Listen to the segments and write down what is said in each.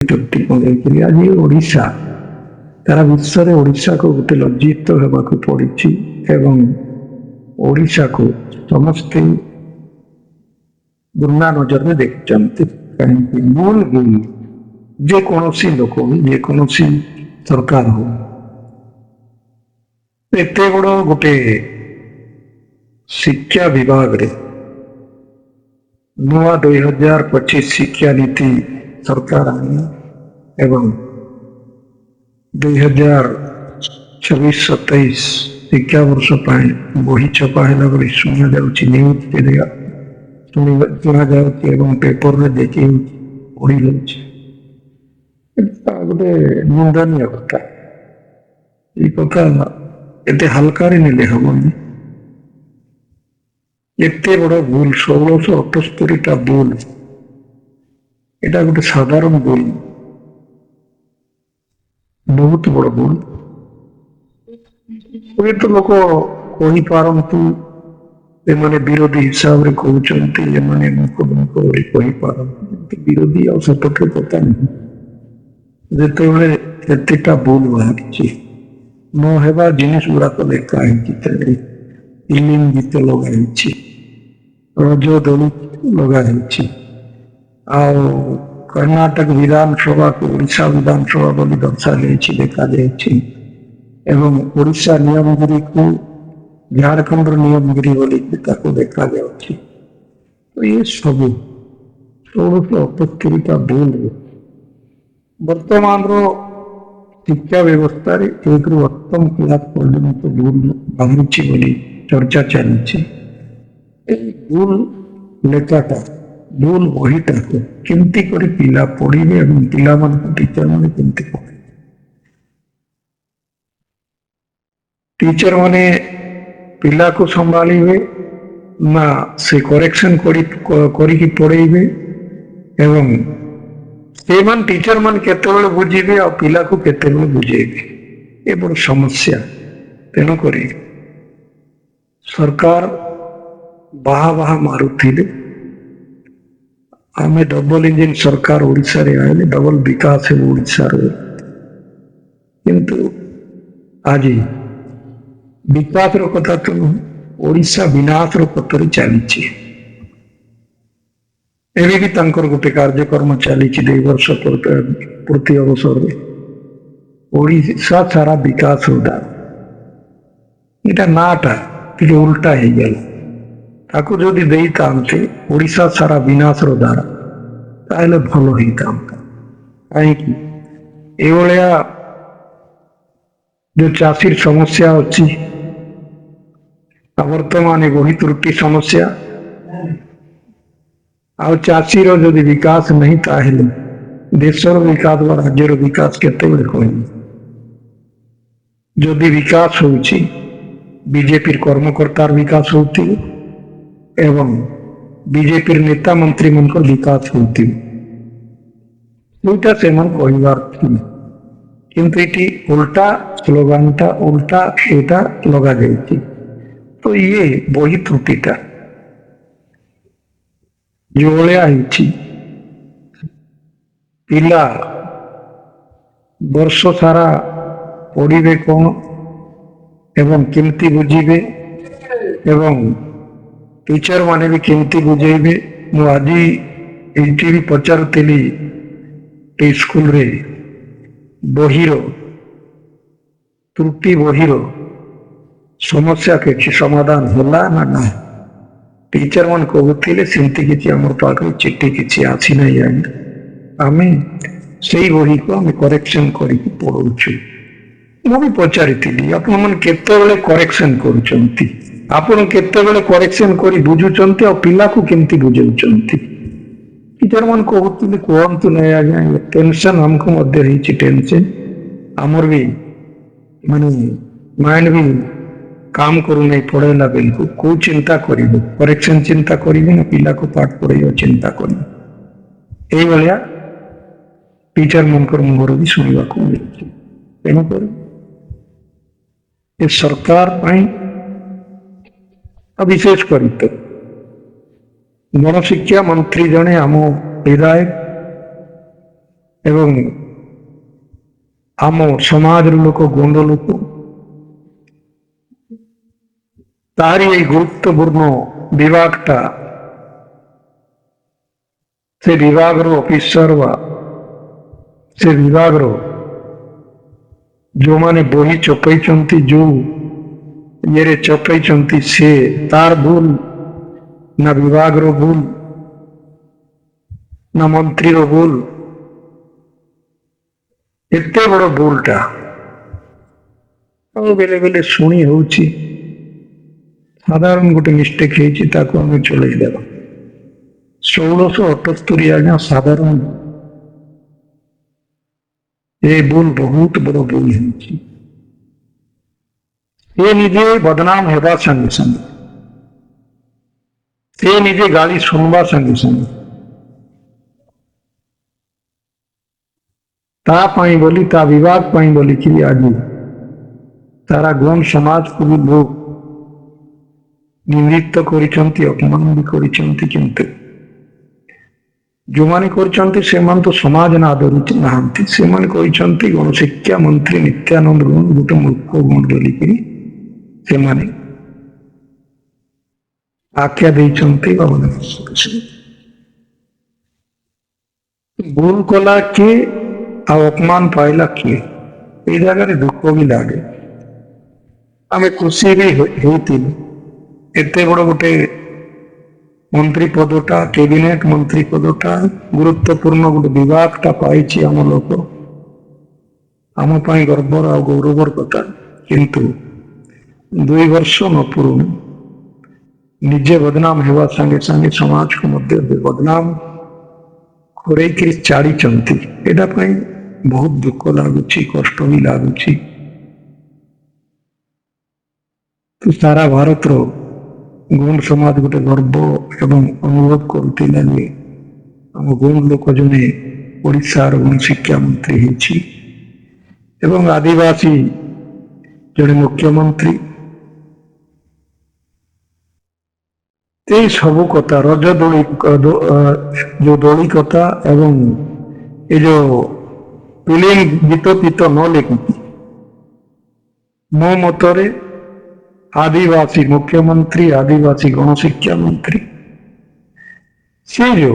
ଆଜି ଓଡ଼ିଶା ସାରା ବିଶ୍ୱରେ ଓଡ଼ିଶାକୁ ଗୋଟେ ଲଜ୍ଜିତ ହେବାକୁ ପଡ଼ିଛି ଏବଂ ଓଡ଼ିଶାକୁ ସମସ୍ତେ ଘୃଣା ନଜରରେ ଦେଖୁଛନ୍ତି। କାହିଁକି ଭୁଲ ଭୁଲ ଯେକୌଣସି ଲୋକ ଯେକୌଣସି ସରକାର ହଉ ଏତେ ବଡ଼ ଗୋଟେ ଶିକ୍ଷା ବିଭାଗରେ ନୂଆ 2025 ଶିକ୍ଷା ନୀତି ସରକାର ଆଣିଲା ଏବଂ 2026-27 ଶିକ୍ଷାବର୍ଷ ପାଇଁ ବହି ଛପା ହେଲା ବୋଲି ଶୁଣାଯାଉଛି, ନ୍ୟୁଜରେ ଶୁଣାଯାଉଛି ଏବଂ ପେପରରେ ଦେଖି ପଢ଼ି ଯାଉଛି। ଗୋଟେ ନିନ୍ଦନୀୟ କଥା। ଏଇ କଥା ଏତେ ହାଲକାରେ ନେଲେ ହବନି। ଏତେ ବଡ଼ ଭୁଲ, 1678ଟା ଭୁଲ, ଏଟା ଗୋଟେ ସାଧାରଣ ଭୁଲ, ବହୁତ ବଡ଼ ଭୁଲ। ହୁଏତ ଲୋକ କହିପାରନ୍ତି ଏମାନେ ବିରୋଧୀ ହିସାବରେ କହୁଛନ୍ତି, ଏମାନେ ମୁଖ ବୋଲି କହିପାରନ୍ତି, କିନ୍ତୁ ବିରୋଧୀ ଆଉ ସପକ୍ଷରେ କଥା ନାହିଁ। ଯେତେବେଳେ ଏତେଟା ଭୁଲ ବାହାରିଛି, ନ ହେବା ଜିନିଷ ଗୁଡାକ ଲେଖା ହେଇଛି, ଫିଲ୍ମ ଗୀତ ଲଗା ହେଇଛି, ରଜ ଦୋଳି ଲଗା ହେଇଛି, ଆଉ କର୍ଣ୍ଣାଟକ ବିଧାନସଭାକୁ ଓଡ଼ିଶା ବିଧାନସଭା ବୋଲି ଦର୍ଶାଯାଇଛି, ଦେଖାଯାଇଛି ଏବଂ ଓଡ଼ିଶା ନିୟମଗିରିକୁ ଝାଡ଼ଖଣ୍ଡର ନିୟମଗିରି ବୋଲି ତାକୁ ଦେଖାଯାଉଛି। ତ ଏ ସବୁ 1678ଟା ଭୁଲ ବର୍ତ୍ତମାନର ଶିକ୍ଷା ବ୍ୟବସ୍ଥାରେ 1ରୁ 8ମ କ୍ଲାସ ପର୍ଯ୍ୟନ୍ତ ଭୁଲ ବାହାରୁଛି ବୋଲି ଚର୍ଚ୍ଚା ଚାଲିଛି। এই ଭୁଲ ଲେଖାଟା, ଭୁଲ ବହିଟାକୁ କେମିତି କରି ପିଲା ପଢିବେ ଏବଂ ପିଲାମାନଙ୍କୁ ଟିଚର ମାନେ କେମିତି ପଢିବେ? ଟିଚର ମାନେ ପିଲାକୁ ସମ୍ଭାଳିବେ ନା ସେ କରେକ୍ସନ କରିକି ପଢେଇବେ ଏବଂ ସେମାନେ ଟିଚର ମାନେ କେତେବେଳେ ବୁଝିବେ ଆଉ ପିଲାକୁ କେତେବେଳେ ବୁଝେଇବେ? ଏ ବଡ଼ ସମସ୍ୟା। ତେଣୁକରି ସରକାର ବାହା ମାରୁଥିଲେ। ଆମେ ଡବଲ ଇଞ୍ଜିନ ସରକାର ଓଡ଼ିଶାରେ ଆଇଲେ, ଡବଲ ବିକାଶ ହେବ ଓଡ଼ିଶାର। କିନ୍ତୁ ଆଜି ବିକାଶର କଥା ତ ଓଡ଼ିଶା ବିନାଶର ପଥରେ ଚାଲିଛି। ଏବେ ବି ତାଙ୍କର ଗୋଟେ କାର୍ଯ୍ୟକ୍ରମ ଚାଲିଛି 2 ବର୍ଷ ପୂର୍ତ୍ତି ଅବସରରେ, ଓଡ଼ିଶା ସାରା ବିକାଶ ଉଦାର। ଏଇଟା ନାଟା ଟିକେ ଉଲ୍ଟା ହେଇଗଲା। ତାକୁ ଯଦି ଦେଇଥାନ୍ତେ ଓଡ଼ିଶା ସାରା ବିନାଶର ଦ୍ୱାର, ତାହେଲେ ଭଲ ହେଇଥାନ୍ତା। କାହିଁକି ଏଭଳିଆ ଯୋଉ ଚାଷୀର ସମସ୍ୟା ଅଛି, ବର୍ତ୍ତମାନ ବହି ତ୍ରୁଟି ସମସ୍ୟା, ଆଉ ଚାଷୀର ଯଦି ବିକାଶ ନାହିଁ ତାହେଲେ ଦେଶର ବିକାଶ ବା ରାଜ୍ୟର ବିକାଶ କେତେବେଳେ କହିବି? ଯଦି ବିକାଶ ହଉଛି ବିଜେପିର କର୍ମକର୍ତ୍ତାର ବିକାଶ ହଉଥିବ ଏବଂ ବିଜେପିର ନେତା ମନ୍ତ୍ରୀ ମାନଙ୍କର ବିକାଶ ହଉଥିବ, ସେଇଟା ସେମାନେ କହିବାର ଥିଲା। କିନ୍ତୁ ଏଠି ଉଲ୍ଟା ସ୍ଲୋଗାନଟା, ଉଲ୍ଟା ଏଇଟା ଲଗାଯାଇଛି। ତ ଇଏ ବହି ତ୍ରୁଟିଟା ଯୋଭଳିଆ ହେଇଛି, ପିଲା ବର୍ଷ ସାରା ପଢିବେ କଣ ଏବଂ କେମିତି ବୁଝିବେ ଏବଂ ଟିଚର ମାନେ ବି କେମିତି ବୁଝେଇବେ? ମୁଁ ଆଜି ଏଇଠି ବି ପଚାରୁଥିଲି ଏଇ ସ୍କୁଲରେ ବହିର ତ୍ରୁଟି, ବହିର ସମସ୍ୟା କିଛି ସମାଧାନ ହେଲା ନା ନାହିଁ? ଟିଚର ମାନେ କହୁଥିଲେ ସେମିତି କିଛି ଆମର ପାଖରେ ଚିଠି କିଛି ଆସିନାହିଁ ଆଜ୍ଞା, ଆମେ ସେଇ ବହିକୁ ଆମେ କରେକ୍ସନ କରିକି ପଢଉଛୁ। ମୁଁ ବି ପଚାରିଥିଲି, ଆପଣମାନେ କେତେବେଳେ କରେକ୍ସନ କରୁଛନ୍ତି? ଆପଣ କେତେବେଳେ କରେକ୍ସନ କରି ବୁଝୁଛନ୍ତି ଆଉ ପିଲାକୁ କେମିତି ବୁଝାଉଛନ୍ତି? ଟିଚର ମାନେ କହୁଥିଲେ କୁହନ୍ତୁ ନାହିଁ ଆଜ୍ଞା, ଟେନସନ ଆମକୁ ମଧ୍ୟ ହେଇଛି, ଟେନସନ ଆମର ବି ମାନେ ମାଇଣ୍ଡ ବି କାମ କରୁନାହିଁ ପଢେଇଲା ବେଳକୁ। କୋଉ ଚିନ୍ତା କରିବୁ? କରେକ୍ସନ ଚିନ୍ତା କରିବୁ ନା ପିଲାକୁ ପାଠ ପଢେଇବା ଚିନ୍ତା କରିବୁ? ଏଇଭଳିଆ ଟିଚର ମାନଙ୍କର ମୁହଁରୁ ବି ଶୁଣିବାକୁ ମିଳୁଛି। ତେଣୁକରି ଏ ସରକାର ପାଇଁ ବିଶେଷ କରି ଗଣଶିକ୍ଷା ମନ୍ତ୍ରୀ ଜଣେ ଆମ ବିଧାୟକ ଏବଂ ଆମ ସମାଜର ଲୋକ ଗଣ୍ଡ ଲୋକ ତାହାରି এই ଗୁରୁତ୍ୱପୂର୍ଣ୍ଣ ବିଭାଗଟା ସେ ବିଭାଗର ଅଫିସର ବା ସେ ବିଭାଗର ଯେଉଁମାନେ ବହି ଚପେଇଛନ୍ତି ଯୋଉ ଇଏରେ ଚପେଇଛନ୍ତି ସେ ତାର ଭୁଲ ନା ବିଭାଗର ଭୁଲ ନା ମନ୍ତ୍ରୀର ଭୁଲ ଏତେ ବଡ ଭୁଲଟା ଆଉ ବେଳେ ବେଳେ ଶୁଣି ହଉଛି ସାଧାରଣ ଗୋଟେ ମିଷ୍ଟେକ୍ ହେଇଛି ତାକୁ ଆମେ ଚଳେଇଦେବା 1678 ଆଜ୍ଞା ସାଧାରଣ ଏ ଭୁଲ ବହୁତ ବଡ ଭୁଲ ହେଇଛି ସେ ନିଜେ ବଦନାମ ହେବା ସାଙ୍ଗେ ସାଙ୍ଗେ ସେ ନିଜେ ଗାଳି ଶୁଣବା ସାଙ୍ଗେ ସାଙ୍ଗେ ତା ପାଇଁ ବୋଲି ତା ବିଭାଗ ପାଇଁ ବୋଲିକିରି ଆଜି ସାରା ଗଣ ସମାଜକୁ ବି ଲୋକ ନିନ୍ଦିତ କରିଛନ୍ତି ଅପମାନ ବି କରିଛନ୍ତି କିନ୍ତୁ ଯେଉଁମାନେ କରିଛନ୍ତି ସେମାନେ ତ ସମାଜ ନା ଧରି ନାହାନ୍ତି ସେମାନେ କହିଛନ୍ତି ଗଣଶିକ୍ଷା ମନ୍ତ୍ରୀ ନିତ୍ୟାନନ୍ଦ ଗୌଡ଼ ଗୋଟେ ମୂର୍ଖ ଗୌଡ଼ ବୋଲିକିରି ସେମାନେ ଆଖ୍ୟା ଦେଇଛନ୍ତି ବା ଭୁଲ କଲା କିଏ ଆଉ ଅପମାନ ପାଇଲା କିଏ এই ଜାଗାରେ ଦୁଃଖ ବି ଲାଗେ ଆମେ ଖୁସି ବି ହେଇଥିଲୁ ଏତେ ବଡ ଗୋଟେ ମନ୍ତ୍ରୀ ପଦଟା କ୍ୟାବିନେଟ ମନ୍ତ୍ରୀ ପଦଟା ଗୁରୁତ୍ୱପୂର୍ଣ୍ଣ ଗୋଟେ ବିଭାଗଟା ପାଇଛି ଆମ ଲୋକ ଆମ ପାଇଁ ଗର୍ବର ଆଉ ଗୌରବର କଥା କିନ୍ତୁ 2 ବର୍ଷ ନ ପୂରୁଣୁ ନିଜେ ବଦନାମ ହେବା ସାଙ୍ଗେ ସାଙ୍ଗେ ସମାଜକୁ ମଧ୍ୟ ବଦନାମ ଘୋରେଇକିରି ଛାଡ଼ିଛନ୍ତି ଏଟା ପାଇଁ ବହୁତ ଦୁଃଖ ଲାଗୁଛି କଷ୍ଟ ବି ଲାଗୁଛି ତ ସାରା ଭାରତର ଗୌଣ୍ଡ ସମାଜ ଗୋଟେ ଗର୍ବ ଏବଂ ଅନୁଭବ କରୁଥିଲା ଯେ ଆମ ଗୌଣ୍ଡ ଲୋକ ଜଣେ ଓଡ଼ିଶାର ଗଣଶିକ୍ଷା ମନ୍ତ୍ରୀ ହେଇଛି ଏବଂ ଆଦିବାସୀ ଜଣେ ମୁଖ୍ୟମନ୍ତ୍ରୀ এই ସବୁ କଥା ରଜ ଦୋଳି ଯୋଉ ଦୋଳି କଥା ଏବଂ ଏ ଯୋଉ ଫିଲ୍ମ ଗୀତ ଫୀତ ନ ଲେଖିକି ମୋ ମତରେ आदिवासी मुख्यमंत्री आदिवासी गणशिक्षा मंत्री से जो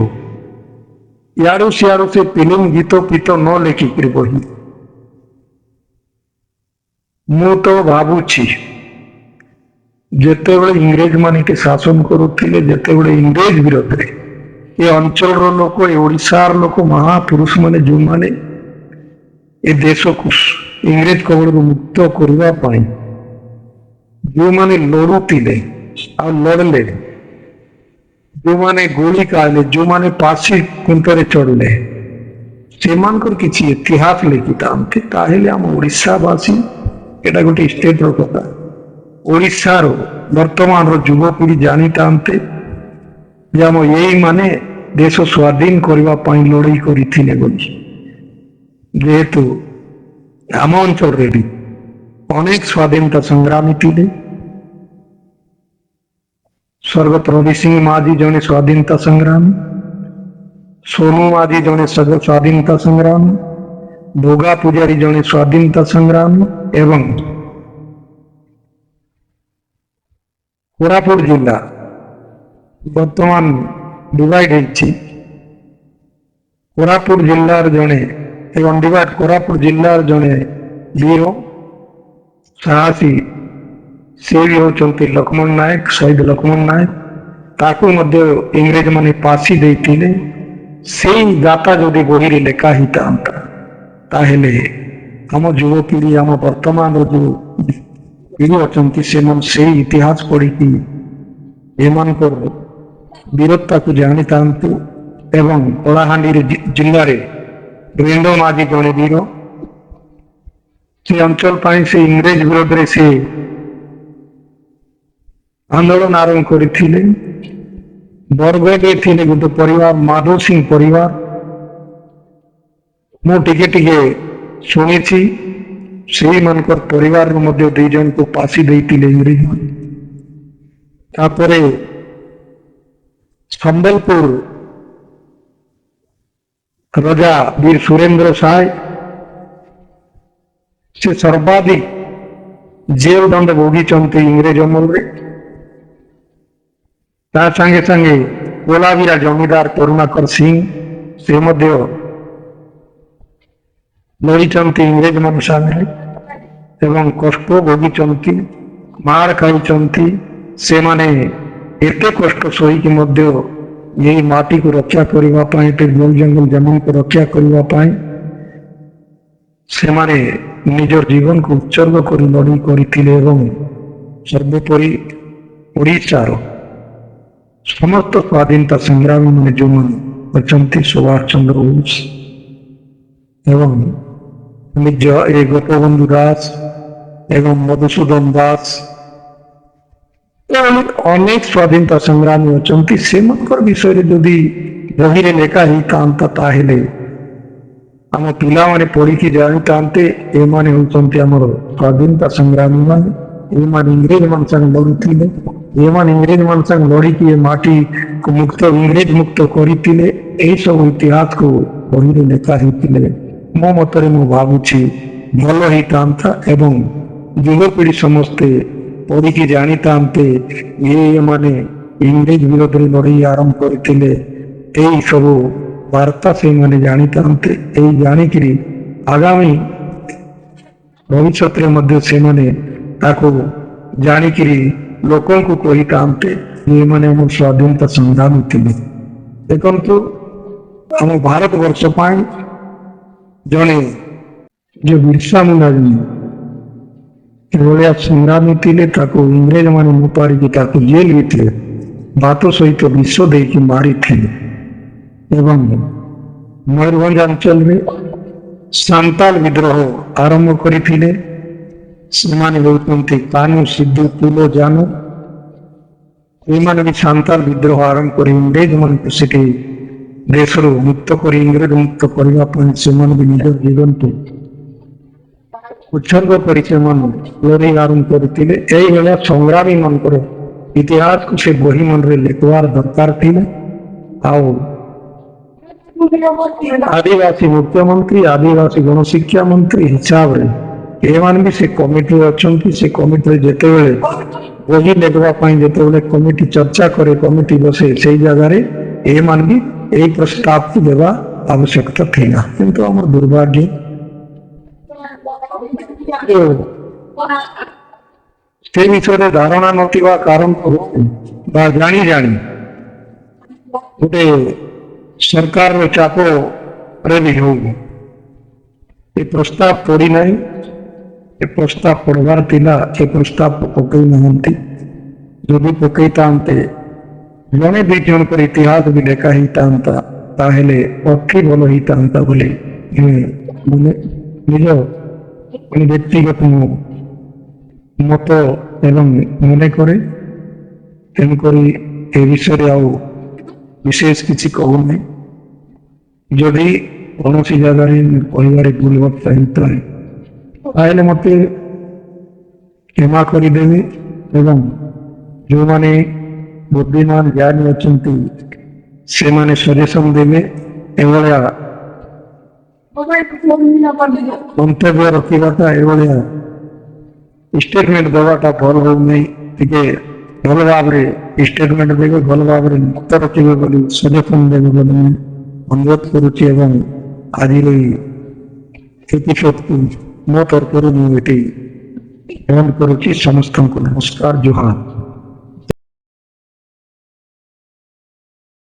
यारो सियारो से फिल्म गीतो पीतो न लेखिक बही मु तो भावुची जेतेबेले इंग्रेज मान शासन करुले जेतेबेले इंग्रेज विरोध में ये अंचल लोक ये ओडिशार लोक महापुरुष माने जो माने ये देश को इंग्रेज कबल मुक्त करने जो माने लड़ुले आ लड़ले जो माने गोली काले जो माने पासी कुंतरे चढ़ले से किसी इतिहास लिखि था आम ओडावासी एटा गोटे स्टेट कथा ओडार वर्तमान युवपीढ़ी जानी था आम यही माने देश स्वाधीन करने लड़ाई करते जेहेतु आम अंचल भी अनेक स्वाधीनता संग्रामी थे स्वर्गत रवि सिंह माझी जड़े स्वाधीनता संग्रामी सोनू माझी जड़े स्वाधीनता संग्रामी भोगा पूजारी जड़े स्वाधीनता संग्रामी एवं कोरापुट जिला वर्तमान डिवाइड कोरापुट जिलार जड़े अनडिवाइड कोरापुट जिलार जड़े वीर साहसी से भी होती लक्ष्मण नायक शहीद लक्ष्मण नायक ताकू मध्य इंग्रेज माने फांसी देते से गाता जदि बही लेखा ही था ताहले आम युवपीढ़ी आम वर्तमान जो पीढ़ी अच्छा से इतिहास पढ़ी एमान वीरता को जानी था एवं कलाहांडी जिले रेंडो माझी जड़े वीर से अंचल से इंग्रेज विरोध में से आंदोलन आरंभ करते बरगढ़ थे गोटे परिवार माधव सिंह परिवार मुझे शुणी से परिवार दुई जन को फांसी देते इंग्रेज तापर संबलपुर ରଜା ବୀର ସୁରେନ୍ଦ୍ର ସାଏ ସେ ସର୍ବାଧିକ ଜେଲ ଦଣ୍ଡ ଭୋଗିଛନ୍ତି ଇଂରେଜ ଅମଳରେ। ତା ସାଙ୍ଗେ ସାଙ୍ଗେ କୋଲାବିରା ଜମିଦାର କରୁଣାକର ସିଂ ସେ ମଧ୍ୟ ଲଢ଼ିଛନ୍ତି ଇଂରେଜ ମାନଙ୍କ ସାଙ୍ଗରେ ଏବଂ କଷ୍ଟ ଭୋଗିଛନ୍ତି, ମାର ଖାଇଛନ୍ତି। ସେମାନେ ଏତେ କଷ୍ଟ ସହିକି ମଧ୍ୟ ଏହି ମାଟିକୁ ରକ୍ଷା କରିବା ପାଇଁ, ଜଳ ଜଙ୍ଗଲ ଜମinku ରକ୍ଷା କରିବା ପାଇଁ ସେମାନେ ନିଜର ଜୀବନକୁ ଉତ୍ସର୍ଗ କରି ଲଢ଼େଇ କରିଥିଲେ ଏବଂ ସର୍ବୋପରି ଓଡ଼ିଶାର ସମସ୍ତ ସ୍ୱାଧୀନତା ସଂଗ୍ରାମୀ ମାନେ ଯେଉଁମାନେ ଅଛନ୍ତି, ସୁଭାଷ ଚନ୍ଦ୍ର ବୋଷ ଏବଂ ଗୋପବନ୍ଧୁ ଦାସ ଏବଂ ମଧୁସୂଦନ ଦାସ, ଅନେକ ସ୍ୱାଧୀନତା ସଂଗ୍ରାମୀ ଅଛନ୍ତି। ସେମାନଙ୍କର ବିଷୟରେ ଯଦି ବହିରେ ଲେଖା ହେଇଥାନ୍ତା ତାହେଲେ ଆମ ପିଲାମାନେ ପଢିକି ଜାଣିଥାନ୍ତେ ଏମାନେ ହେଉଛନ୍ତି ଆମର ସ୍ୱାଧୀନତା ସଂଗ୍ରାମୀ ମାନେ, ଏମାନେ ଇଂରେଜ ମାନ ସାଙ୍ଗେ ଲଢୁଥିଲେ, ଏମାନେ ଇଂରେଜ ମାନ ସାଙ୍ଗେ ଲଢିକି ଏ ମାଟିକୁ ଇଂରେଜ ମୁକ୍ତ କରିଥିଲେ। ଏହିସବୁ ଇତିହାସକୁ ବହିରେ ଲେଖା ହେଇଥିଲେ ମୋ ମତରେ ମୁଁ ଭାବୁଛି ଭଲ ହେଇଥାନ୍ତା ଏବଂ ଯୁବପିଢି ସମସ୍ତେ ପଢିକି ଜାଣିଥାନ୍ତେ ଏମାନେ ଇଂରେଜ ବିରୋଧରେ ଲଢ଼େଇ ଆରମ୍ଭ କରିଥିଲେ। ଏଇ ସବୁ ବାର୍ତ୍ତା ସେମାନେ ଜାଣିଥାନ୍ତେ। ଏଇ ଜାଣିକିରି ଆଗାମୀ ଭବିଷ୍ୟତରେ ମଧ୍ୟ ସେମାନେ ତାକୁ ଜାଣିକିରି ଲୋକଙ୍କୁ କହିଥାନ୍ତେ ଏମାନେ ଆମର ସ୍ୱାଧୀନତା ସଂଗ୍ରାମୀ ଥିଲେ। ଦେଖନ୍ତୁ ଆମ ଭାରତ ବର୍ଷ ପାଇଁ ଜଣେ ଯୋଉ ବିର୍ସା ମୁଣ୍ଡା ଏଭଳିଆ ସଂଗ୍ରାମୀ ଥିଲେ, ତାକୁ ଇଂରେଜ ମାନେ ନ ପାରିକି ତାକୁ ଜେଲ ଭିତରେ ଭାତ ସହିତ ବିଷ ଦେଇକି ମାରିଥିଲେ ଏବଂ ମୟୂରଭଞ୍ଜ ଅଞ୍ଚଳରେ ସାନ୍ତାଳ ବିଦ୍ରୋହ ଆରମ୍ଭ କରିଥିଲେ। ସେମାନେ ହେଉଛନ୍ତି କାହ୍ନୁ, ସିଦ୍ଧୁ, ପୁଲ, ଜାନୁ। ଏମାନେ ବି ସାନ୍ତାଳ ବିଦ୍ରୋହ ଆରମ୍ଭ କରି ଇଂରେଜ ମାନଙ୍କୁ ସେଠି ଦେଶରୁ ମୁକ୍ତ କରି ଇଂରେଜ ମୁକ୍ତ କରିବା ପାଇଁ ସେମାନେ ବି ନିଜ ଜୀବନକୁ ଉତ୍ସର୍ଗ କରି ସେମାନେ ଲଢ଼େଇ ଆରମ୍ଭ କରିଥିଲେ। ଏଇଭଳିଆ ସଂଗ୍ରାମୀ ମାନଙ୍କର ଇତିହାସକୁ ସେ ବହି ମନରେ ଲେଖିବାର ଦରକାର ଥିଲା। ଆଉ ଆଦିବାସୀ ମୁଖ୍ୟମନ୍ତ୍ରୀ, ଆଦିବାସୀ ଗଣଶିକ୍ଷା ମନ୍ତ୍ରୀ ହିସାବରେ ଏମାନେ ବି ସେ କମିଟିରେ ଅଛନ୍ତି। ସେ କମିଟିରେ ଯେତେବେଳେ ବହି ଲେଖିବା ପାଇଁ ଯେତେବେଳେ କମିଟି ଚର୍ଚ୍ଚା କରେ, କମିଟି ବସେ, ସେଇ ଜାଗାରେ ଏମାନେ ବି এই ପ୍ରସ୍ତାବକୁ ଦେବା ଆବଶ୍ୟକତା ଥିଲା। କିନ୍ତୁ ଆମର ଦୁର୍ଭାଗ୍ୟ ସେ ବିଷୟରେ ଧାରଣା ନଥିବା କାରଣରୁ ବା ଜାଣି ଗୋଟେ ସରକାରର ଚାପରେ ବି ହଉ ଏ ପ୍ରସ୍ତାବ ପଡି ନାହିଁ। ଏ ପ୍ରସ୍ତାବ ପଢିବାର ଥିଲା, ଏ ପ୍ରସ୍ତାବ ପକେଇ ନାହାନ୍ତି। ଯଦି ପକେଇଥାନ୍ତେ ଜଣେ ଦୁଇ ଜଣଙ୍କର ଇତିହାସ ବି ଲେଖା ହେଇଥାନ୍ତା ତାହେଲେ ଅତି ଭଲ ହେଇଥାନ୍ତା ବୋଲି ନିଜ ବ୍ୟକ୍ତିଗତ ମତ ଏବଂ ମନେ କରେ। ତେଣୁକରି ଏ ବିଷୟରେ ଆଉ ବିଶେଷ କିଛି କହୁନାହିଁ। ଯଦି କୌଣସି ଜାଗାରେ କହିବାରେ ଭୁଲବତ୍ତା ହେଇଥାଏ ତାହେଲେ ମତେ କ୍ଷମା କରିଦେବେ ଏବଂ ଯେଉଁମାନେ ବୁଦ୍ଧିମାନ ଜ୍ଞାନୀ ଅଛନ୍ତି ସେମାନେ ସଜେସନ ଦେବେ। ଏଭଳିଆ ମନ୍ତବ୍ୟ ରଖିବାଟା, ଏଭଳିଆ ଷ୍ଟେଟମେଣ୍ଟ ଦେବାଟା ଭଲ ହଉନାହିଁ। ଟିକେ ଭଲ ଭାବରେ ଷ୍ଟେଟମେଣ୍ଟ ଦେବେ, ଭଲ ଭାବରେ ମତ ରଖିବେ ବୋଲି ସଜେସନ ଦେବେ ବୋଲି ମୁଁ ଅନୁରୋଧ କରୁଛି ଏବଂ ଆଜିର ଏହି ଏପିସୋଡକୁ ମୋ ତରଫରୁ ମୁଁ ଏଠି ବନ୍ଦ କରୁଛି। ସମସ୍ତଙ୍କୁ ନମସ୍କାର, ଜୁହାର।